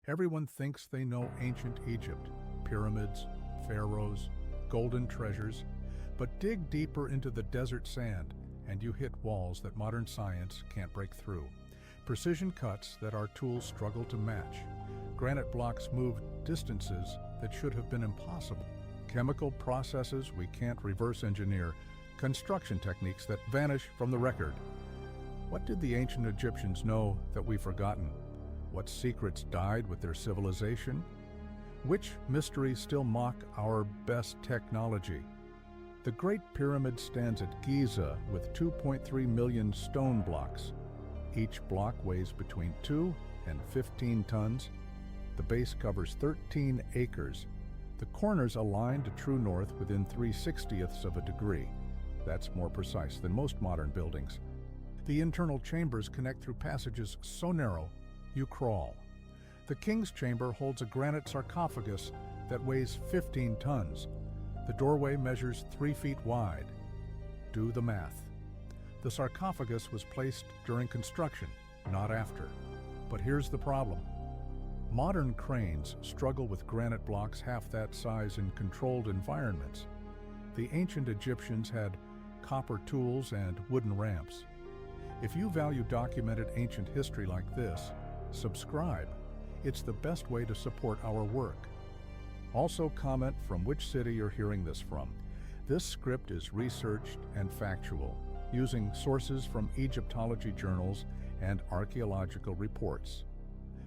Everyone thinks they know ancient Egypt, pyramids, pharaohs, golden treasures, but dig deeper into the desert sand and you hit walls that modern science can't break through. Precision cuts that our tools struggle to match. Granite blocks move distances that should have been impossible. Chemical processes we can't reverse engineer. Construction techniques that vanish from the record. What did the ancient Egyptians know that we've forgotten? What secrets died with their civilization? Which mysteries still mock our best technology? The Great Pyramid stands at Giza with 2.3 million stone blocks. Each block weighs between 2 and 15 tons. The base covers 13 acres. The corners align to true north within 3/60ths of a degree. That's more precise than most modern buildings. The internal chambers connect through passages so narrow, you crawl. The king's chamber holds a granite sarcophagus that weighs 15 tons. The doorway measures 3 feet wide. Do the math. The sarcophagus was placed during construction, not after. But here's the problem. Modern cranes struggle with granite blocks half that size in controlled environments. The ancient Egyptians had copper tools and wooden ramps. If you value documented ancient history like this, subscribe. It's the best way to support our work. Also comment from which city you're hearing this from. This script is researched and factual, using sources from Egyptology journals and archaeological reports.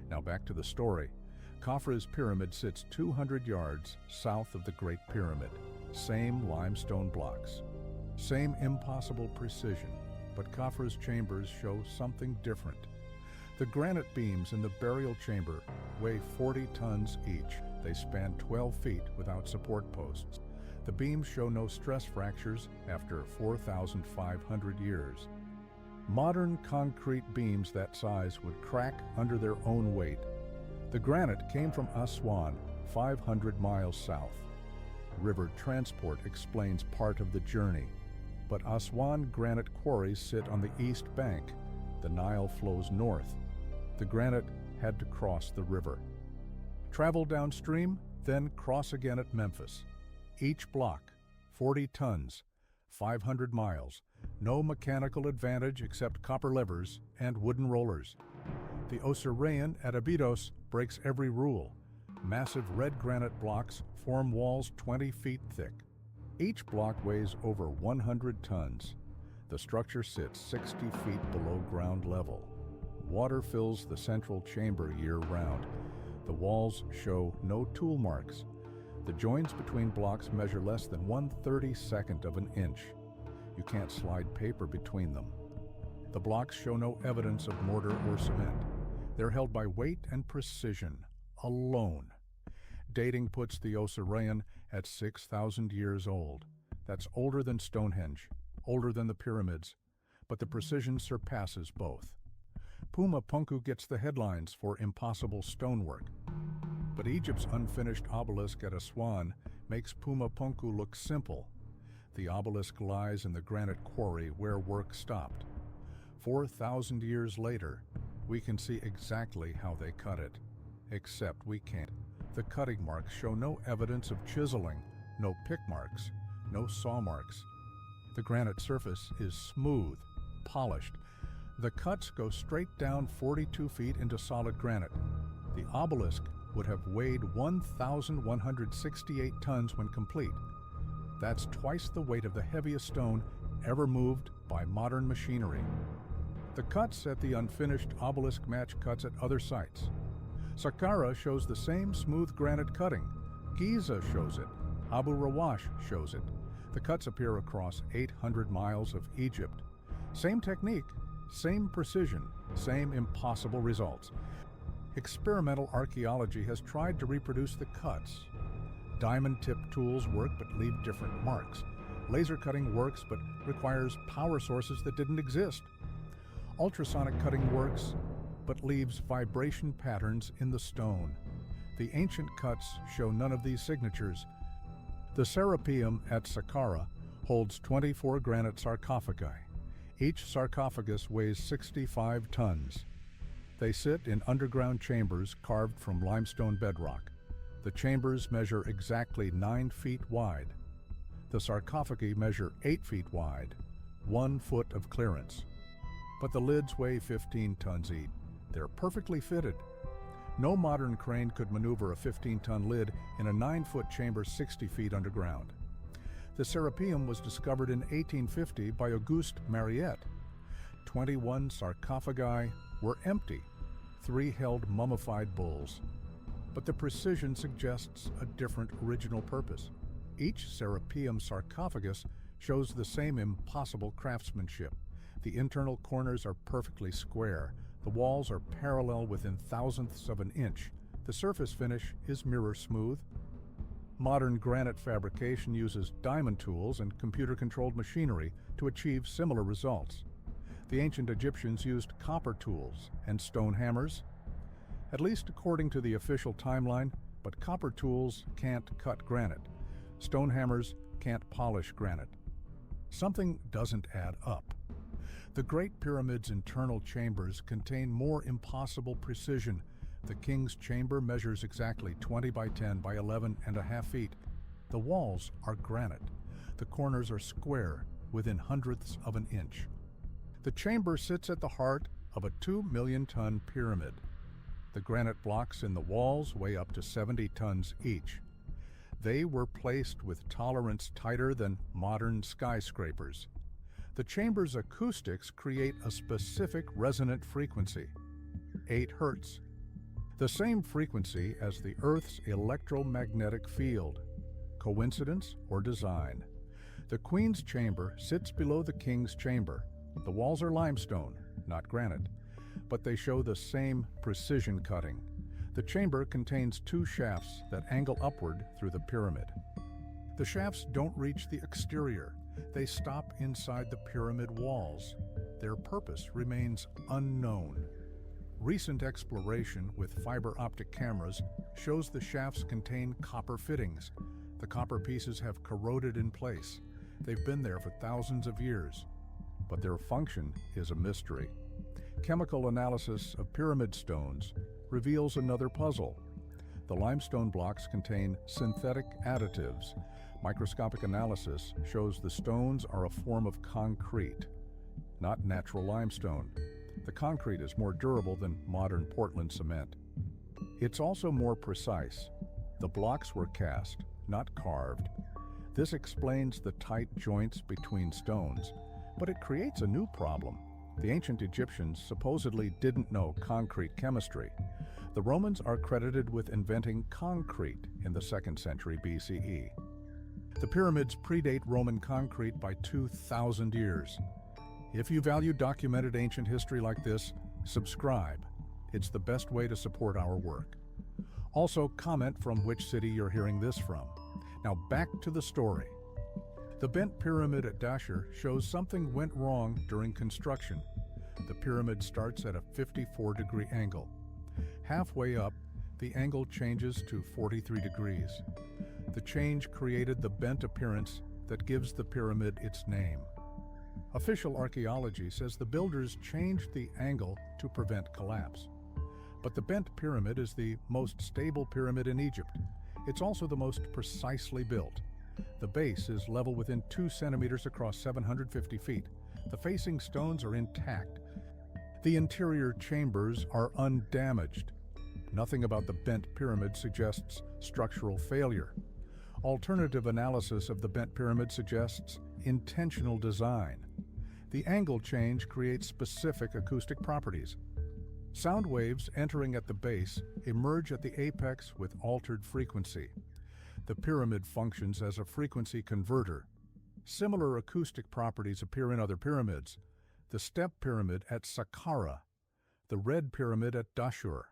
Now back to the story. Khafre's pyramid sits 200 yards south of the Great Pyramid. Same limestone blocks. Same impossible precision, but Khafre's chambers show something different. The granite beams in the burial chamber weigh 40 tons each. They span 12 feet without support posts. The beams show no stress fractures after 4,500 years. Modern concrete beams that size would crack under their own weight. The granite came from Aswan, 500 miles south. River transport explains part of the journey. But Aswan granite quarries sit on the east bank. The Nile flows north. The granite had to cross the river. Travel downstream, then cross again at Memphis. Each block, 40 tons, 500 miles. No mechanical advantage except copper levers and wooden rollers. The Osirian at Abydos breaks every rule. Massive red granite blocks form walls 20 feet thick. Each block weighs over 100 tons. The structure sits 60 feet below ground level. Water fills the central chamber year-round. The walls show no tool marks. The joints between blocks measure less than 1/32 of an inch. You can't slide paper between them. The blocks show no evidence of mortar or cement. They're held by weight and precision, alone. Dating puts the Osirian at 6,000 years old. That's older than Stonehenge, older than the pyramids, but the precision surpasses both. Puma Punku gets the headlines for impossible stonework. But Egypt's unfinished obelisk at Aswan makes Puma Punku look simple. The obelisk lies in the granite quarry where work stopped. 4,000 years later, we can see exactly how they cut it. Except we can't. The cutting marks show no evidence of chiseling, no pick marks, no saw marks. The granite surface is smooth, polished. The cuts go straight down 42 feet into solid granite. The obelisk would have weighed 1,168 tons when complete. That's twice the weight of the heaviest stone ever moved by modern machinery. The cuts at the unfinished obelisk match cuts at other sites. Saqqara shows the same smooth granite cutting. Giza shows it. Abu Rawash shows it. The cuts appear across 800 miles of Egypt. Same technique, same precision, same impossible results. Experimental archaeology has tried to reproduce the cuts. Diamond-tipped tools work but leave different marks. Laser cutting works but requires power sources that didn't exist. Ultrasonic cutting works but leaves vibration patterns in the stone. The ancient cuts show none of these signatures. The Serapeum at Saqqara holds 24 granite sarcophagi. Each sarcophagus weighs 65 tons. They sit in underground chambers carved from limestone bedrock. The chambers measure exactly 9 feet wide. The sarcophagi measure 8 feet wide, 1 foot of clearance. But the lids weigh 15 tons each. They're perfectly fitted. No modern crane could maneuver a 15-ton lid in a 9-foot chamber 60 feet underground. The Serapeum was discovered in 1850 by Auguste Mariette. 21 sarcophagi were empty. 3 held mummified bulls. But the precision suggests a different original purpose. Each Serapeum sarcophagus shows the same impossible craftsmanship. The internal corners are perfectly square. The walls are parallel within thousandths of an inch. The surface finish is mirror smooth. Modern granite fabrication uses diamond tools and computer-controlled machinery to achieve similar results. The ancient Egyptians used copper tools and stone hammers, at least according to the official timeline, but copper tools can't cut granite. Stone hammers can't polish granite. Something doesn't add up. The Great Pyramid's internal chambers contain more impossible precision. The King's Chamber measures exactly 20 by 10 by 11.5 feet. The walls are granite. The corners are square, within hundredths of an inch. The chamber sits at the heart of a 2-million-ton pyramid. The granite blocks in the walls weigh up to 70 tons each. They were placed with tolerance tighter than modern skyscrapers. The chamber's acoustics create a specific resonant frequency, 8 Hertz, the same frequency as the Earth's electromagnetic field. Coincidence or design? The Queen's Chamber sits below the King's Chamber. The walls are limestone, not granite, but they show the same precision cutting. The chamber contains 2 shafts that angle upward through the pyramid. The shafts don't reach the exterior. They stop inside the pyramid walls. Their purpose remains unknown. Recent exploration with fiber optic cameras shows the shafts contain copper fittings. The copper pieces have corroded in place. They've been there for thousands of years, but their function is a mystery. Chemical analysis of pyramid stones reveals another puzzle. The limestone blocks contain synthetic additives. Microscopic analysis shows the stones are a form of concrete, not natural limestone. The concrete is more durable than modern Portland cement. It's also more precise. The blocks were cast, not carved. This explains the tight joints between stones, but it creates a new problem. The ancient Egyptians supposedly didn't know concrete chemistry. The Romans are credited with inventing concrete in the 2nd century BCE. The pyramids predate Roman concrete by 2,000 years. If you value documented ancient history like this, subscribe. It's the best way to support our work. Also, comment from which city you're hearing this from. Now back to the story. The bent pyramid at Dashur shows something went wrong during construction. The pyramid starts at a 54-degree angle. Halfway up, the angle changes to 43 degrees. The change created the bent appearance that gives the pyramid its name. Official archaeology says the builders changed the angle to prevent collapse. But the bent pyramid is the most stable pyramid in Egypt. It's also the most precisely built. The base is level within 2 centimeters across 750 feet. The facing stones are intact. The interior chambers are undamaged. Nothing about the bent pyramid suggests structural failure. Alternative analysis of the bent pyramid suggests intentional design. The angle change creates specific acoustic properties. Sound waves entering at the base emerge at the apex with altered frequency. The pyramid functions as a frequency converter. Similar acoustic properties appear in other pyramids. The step pyramid at Saqqara, the red pyramid at Dashur,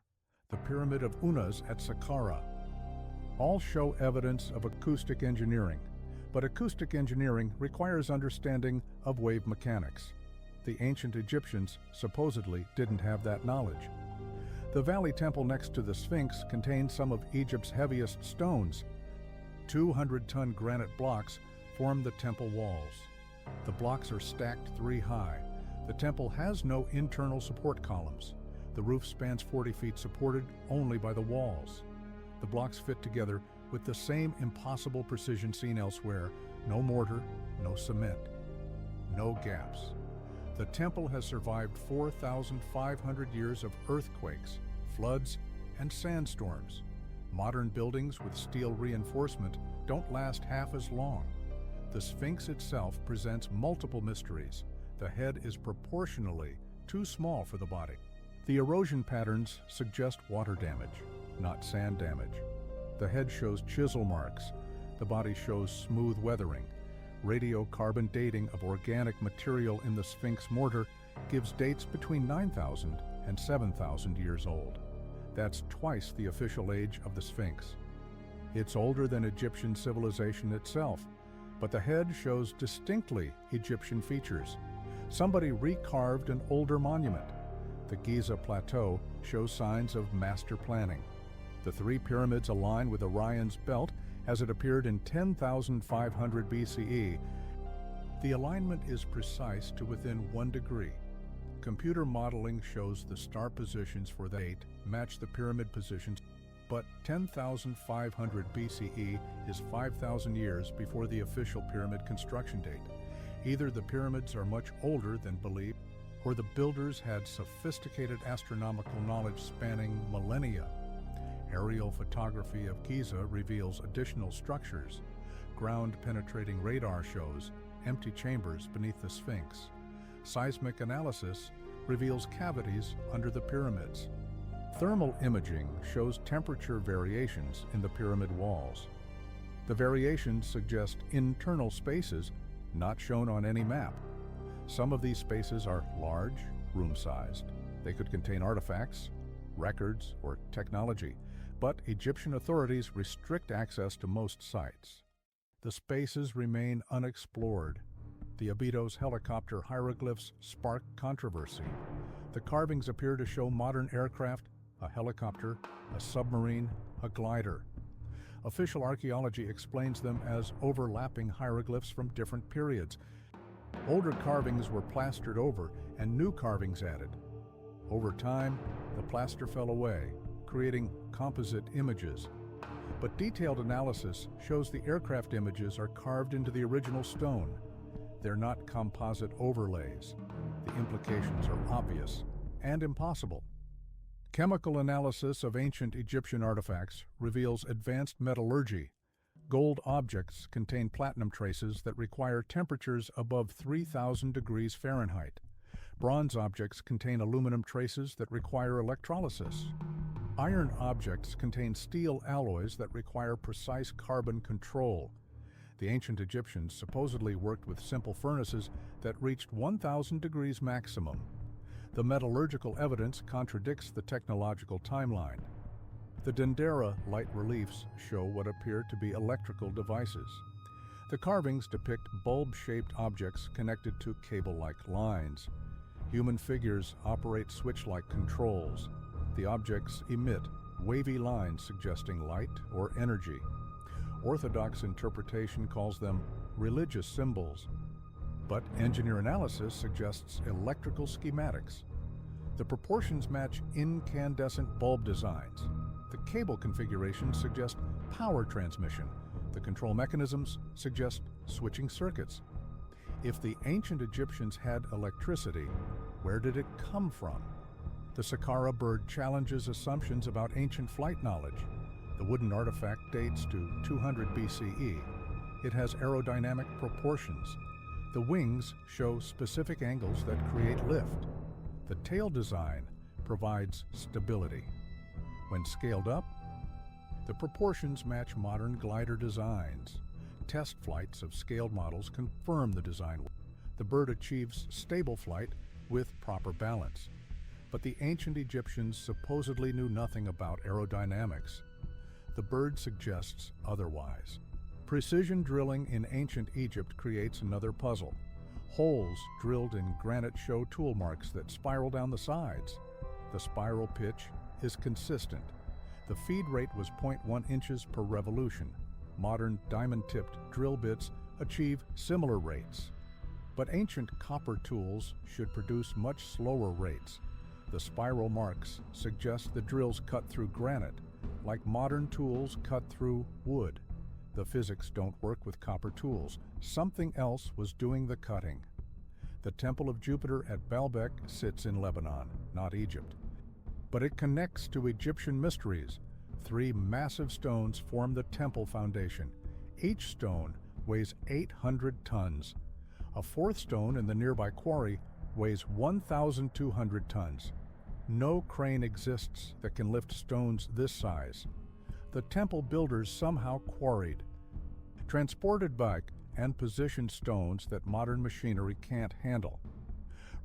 the pyramid of Unas at Saqqara. All show evidence of acoustic engineering, but acoustic engineering requires understanding of wave mechanics. The ancient Egyptians supposedly didn't have that knowledge. The valley temple next to the Sphinx contains some of Egypt's heaviest stones. 200-ton granite blocks form the temple walls. The blocks are stacked 3 high. The temple has no internal support columns. The roof spans 40 feet, supported only by the walls. The blocks fit together with the same impossible precision seen elsewhere. No mortar, no cement, no gaps. The temple has survived 4,500 years of earthquakes, floods, and sandstorms. Modern buildings with steel reinforcement don't last half as long. The Sphinx itself presents multiple mysteries. The head is proportionally too small for the body. The erosion patterns suggest water damage, not sand damage. The head shows chisel marks. The body shows smooth weathering. Radiocarbon dating of organic material in the Sphinx mortar gives dates between 9,000 and 7,000 years old. That's twice the official age of the Sphinx. It's older than Egyptian civilization itself, but the head shows distinctly Egyptian features. Somebody recarved an older monument. The Giza Plateau shows signs of master planning. The three pyramids align with Orion's belt as it appeared in 10,500 BCE. The alignment is precise to within 1 degree. Computer modeling shows the star positions for the date match the pyramid positions, but 10,500 BCE is 5,000 years before the official pyramid construction date. Either the pyramids are much older than believed, or the builders had sophisticated astronomical knowledge spanning millennia. Aerial photography of Giza reveals additional structures. Ground-penetrating radar shows empty chambers beneath the Sphinx. Seismic analysis reveals cavities under the pyramids. Thermal imaging shows temperature variations in the pyramid walls. The variations suggest internal spaces not shown on any map. Some of these spaces are large, room-sized. They could contain artifacts, records, or technology, but Egyptian authorities restrict access to most sites. The spaces remain unexplored. The Abydos helicopter hieroglyphs spark controversy. The carvings appear to show modern aircraft, a helicopter, a submarine, a glider. Official archaeology explains them as overlapping hieroglyphs from different periods. Older carvings were plastered over and new carvings added. Over time, the plaster fell away, creating composite images. But detailed analysis shows the aircraft images are carved into the original stone. They're not composite overlays. The implications are obvious and impossible. Chemical analysis of ancient Egyptian artifacts reveals advanced metallurgy. Gold objects contain platinum traces that require temperatures above 3,000 degrees Fahrenheit. Bronze objects contain aluminum traces that require electrolysis. Iron objects contain steel alloys that require precise carbon control. The ancient Egyptians supposedly worked with simple furnaces that reached 1,000 degrees maximum. The metallurgical evidence contradicts the technological timeline. The Dendera light reliefs show what appear to be electrical devices. The carvings depict bulb-shaped objects connected to cable-like lines. Human figures operate switch-like controls. The objects emit wavy lines suggesting light or energy. Orthodox interpretation calls them religious symbols, but engineer analysis suggests electrical schematics. The proportions match incandescent bulb designs. The cable configurations suggest power transmission. The control mechanisms suggest switching circuits. If the ancient Egyptians had electricity, where did it come from? The Saqqara bird challenges assumptions about ancient flight knowledge. The wooden artifact dates to 200 BCE. It has aerodynamic proportions. The wings show specific angles that create lift. The tail design provides stability. When scaled up, the proportions match modern glider designs. Test flights of scaled models confirm the design. The bird achieves stable flight with proper balance. But the ancient Egyptians supposedly knew nothing about aerodynamics. The bird suggests otherwise. Precision drilling in ancient Egypt creates another puzzle. Holes drilled in granite show tool marks that spiral down the sides. The spiral pitch is consistent. The feed rate was 0.1 inches per revolution. Modern diamond-tipped drill bits achieve similar rates. But ancient copper tools should produce much slower rates. The spiral marks suggest the drills cut through granite, like modern tools cut through wood. The physics don't work with copper tools. Something else was doing the cutting. The Temple of Jupiter at Baalbek sits in Lebanon, not Egypt. But it connects to Egyptian mysteries. 3 massive stones form the temple foundation. Each stone weighs 800 tons. A 4th stone in the nearby quarry weighs 1,200 tons. No crane exists that can lift stones this size. The temple builders somehow quarried, transported back, and positioned stones that modern machinery can't handle.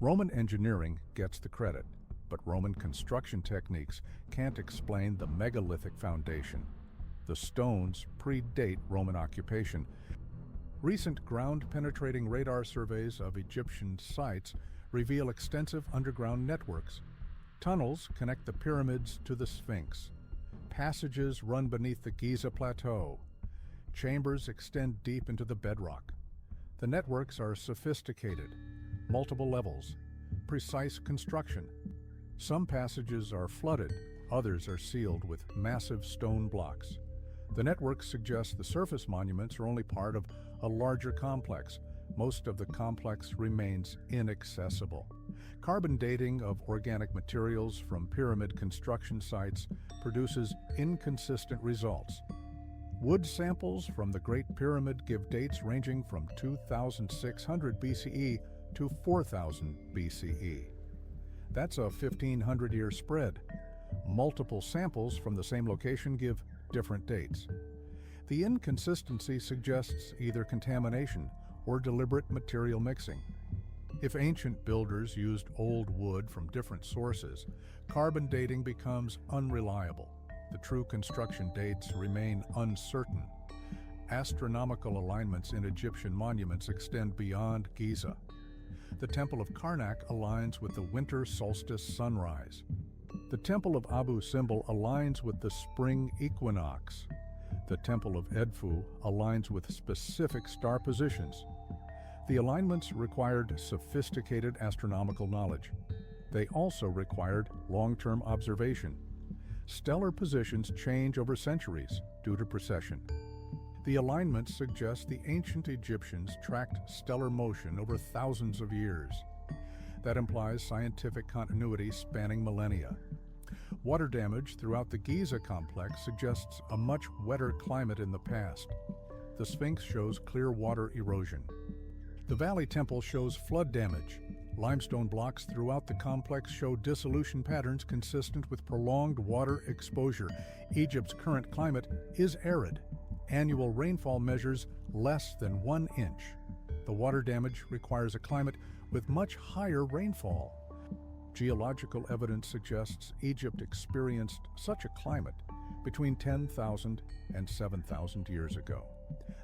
Roman engineering gets the credit, but Roman construction techniques can't explain the megalithic foundation. The stones predate Roman occupation. Recent ground-penetrating radar surveys of Egyptian sites reveal extensive underground networks. Tunnels connect the pyramids to the Sphinx. Passages run beneath the Giza Plateau. Chambers extend deep into the bedrock. The networks are sophisticated, multiple levels, precise construction. Some passages are flooded, others are sealed with massive stone blocks. The networks suggest the surface monuments are only part of a larger complex. Most of the complex remains inaccessible. Carbon dating of organic materials from pyramid construction sites produces inconsistent results. Wood samples from the Great Pyramid give dates ranging from 2600 BCE to 4000 BCE. That's a 1,500-year spread. Multiple samples from the same location give different dates. The inconsistency suggests either contamination or deliberate material mixing. If ancient builders used old wood from different sources, carbon dating becomes unreliable. The true construction dates remain uncertain. Astronomical alignments in Egyptian monuments extend beyond Giza. The Temple of Karnak aligns with the winter solstice sunrise. The Temple of Abu Simbel aligns with the spring equinox. The Temple of Edfu aligns with specific star positions. The alignments required sophisticated astronomical knowledge. They also required long-term observation. Stellar positions change over centuries due to precession. The alignments suggest the ancient Egyptians tracked stellar motion over thousands of years. That implies scientific continuity spanning millennia. Water damage throughout the Giza complex suggests a much wetter climate in the past. The Sphinx shows clear water erosion. The Valley Temple shows flood damage. Limestone blocks throughout the complex show dissolution patterns consistent with prolonged water exposure. Egypt's current climate is arid. Annual rainfall measures less than 1 inch. The water damage requires a climate with much higher rainfall. Geological evidence suggests Egypt experienced such a climate between 10,000 and 7,000 years ago.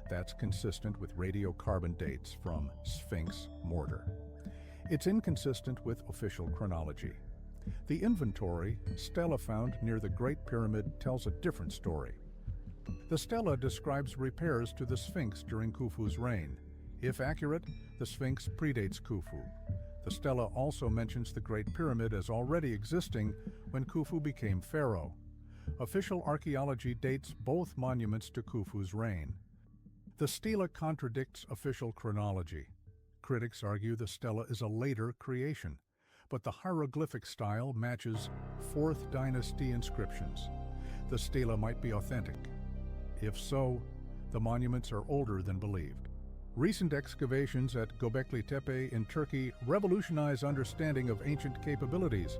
That's consistent with radiocarbon dates from Sphinx mortar. It's inconsistent with official chronology. The inventory stela found near the Great Pyramid tells a different story. The stela describes repairs to the Sphinx during Khufu's reign. If accurate, the Sphinx predates Khufu. The stela also mentions the Great Pyramid as already existing when Khufu became pharaoh. Official archaeology dates both monuments to Khufu's reign. The stela contradicts official chronology. Critics argue the stela is a later creation, but the hieroglyphic style matches 4th Dynasty inscriptions. The stela might be authentic. If so, the monuments are older than believed. Recent excavations at Göbekli Tepe in Turkey revolutionize understanding of ancient capabilities.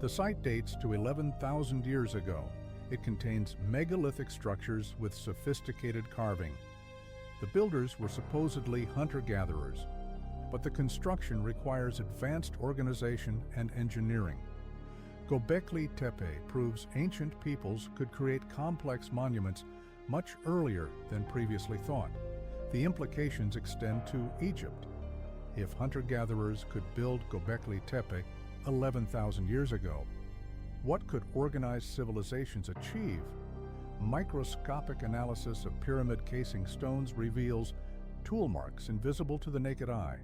The site dates to 11,000 years ago. It contains megalithic structures with sophisticated carving. The builders were supposedly hunter-gatherers, but the construction requires advanced organization and engineering. Göbekli Tepe proves ancient peoples could create complex monuments much earlier than previously thought. The implications extend to Egypt. If hunter-gatherers could build Göbekli Tepe 11,000 years ago, what could organized civilizations achieve? Microscopic analysis of pyramid casing stones reveals tool marks invisible to the naked eye.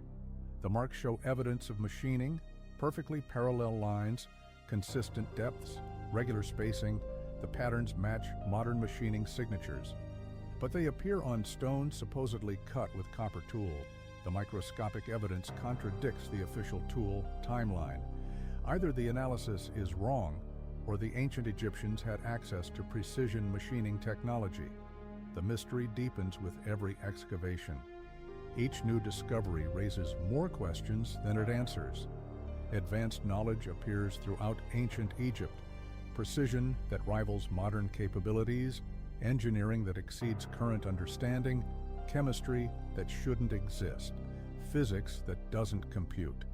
The marks show evidence of machining, perfectly parallel lines, consistent depths, regular spacing, the patterns match modern machining signatures. But they appear on stone supposedly cut with copper tool. The microscopic evidence contradicts the official tool timeline. Either the analysis is wrong, or the ancient Egyptians had access to precision machining technology. The mystery deepens with every excavation. Each new discovery raises more questions than it answers. Advanced knowledge appears throughout ancient Egypt, precision that rivals modern capabilities, engineering that exceeds current understanding, chemistry that shouldn't exist, physics that doesn't compute.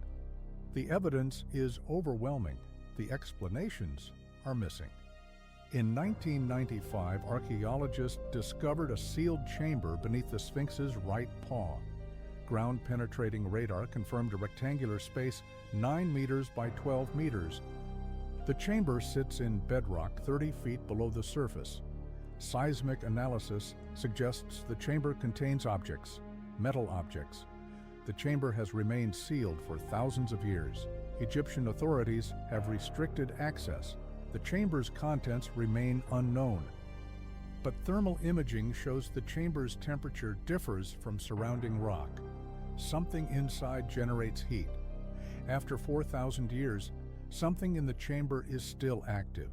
The evidence is overwhelming. The explanations are missing. In 1995, archaeologists discovered a sealed chamber beneath the Sphinx's right paw. Ground-penetrating radar confirmed a rectangular space 9 meters by 12 meters. The chamber sits in bedrock 30 feet below the surface. Seismic analysis suggests the chamber contains objects, metal objects. The chamber has remained sealed for thousands of years. Egyptian authorities have restricted access. The chamber's contents remain unknown. But thermal imaging shows the chamber's temperature differs from surrounding rock. Something inside generates heat. After 4,000 years, something in the chamber is still active.